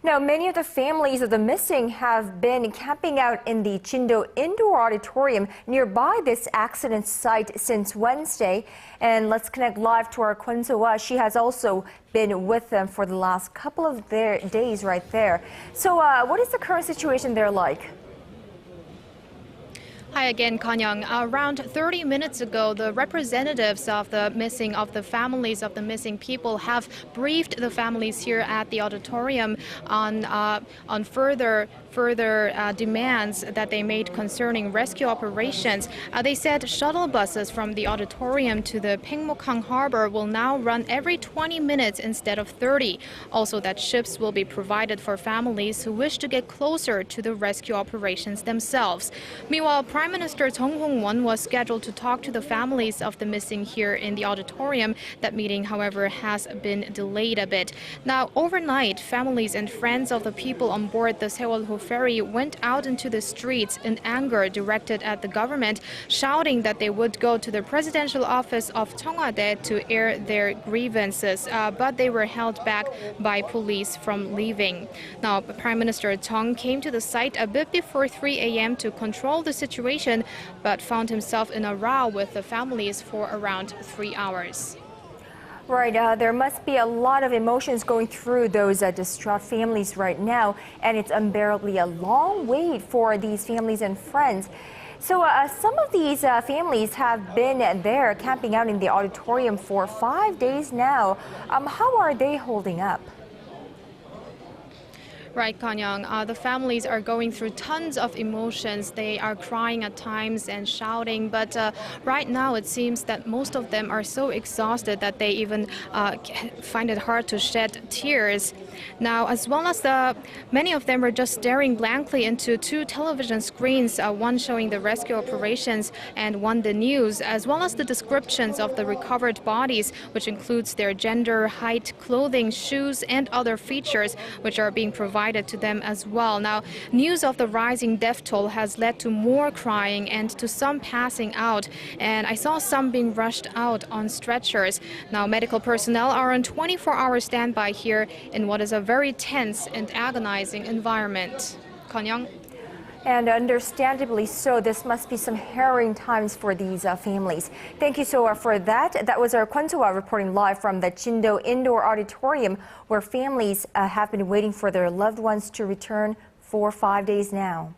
Now, many of the families of the missing have been camping out in the Jindo Indoor Auditorium nearby this accident site since Wednesday. And let's connect live to our Kwon Soa. She has also been with them for the last couple of days right there. So what is the current situation there like? Hi again, Conn-young. Around 30 minutes ago, the representatives of the families of the missing people have briefed the families here at the auditorium on further demands that they made concerning rescue operations. They said shuttle buses from the auditorium to the Paengmok-hang harbor will now run every 20 minutes instead of 30. Also, that ships will be provided for families who wish to get closer to the rescue operations themselves. Meanwhile, Prime Minister Chung Hong-won was scheduled to talk to the families of the missing here in the auditorium. That meeting, however, has been delayed a bit. Now, overnight, families and friends of the people on board the Sewol ferry went out into the streets in anger directed at the government, shouting that they would go to the presidential office of Cheongwade to air their grievances, but they were held back by police from leaving. Now, Prime Minister Chung came to the site a bit before 3 a.m. to control the situation, but found himself in a row with the families for around 3 hours. Right, there must be a lot of emotions going through those distraught families right now, and it's unbearably a long wait for these families and friends. So some of these families have been there camping out in the auditorium for 5 days now. How are they holding up? Right, Conn-young. The families are going through tons of emotions. They are crying at times and shouting, but right now it seems that most of them are so exhausted that they even find it hard to shed tears. Now, as well as many of them are just staring blankly into two television screens, one showing the rescue operations and one the news, as well as the descriptions of the recovered bodies, which includes their gender, height, clothing, shoes, and other features, which are being provided to them as well. Now, news of the rising death toll has led to more crying and to some passing out, and I saw some being rushed out on stretchers. Now, medical personnel are on 24-hour standby here in what is a very tense and agonizing environment. Conn-young. And understandably so, this must be some harrowing times for these families. Thank you, Soa, for that. That was our Kwon Soa reporting live from the Jindo Indoor Auditorium, where families have been waiting for their loved ones to return for 5 days now.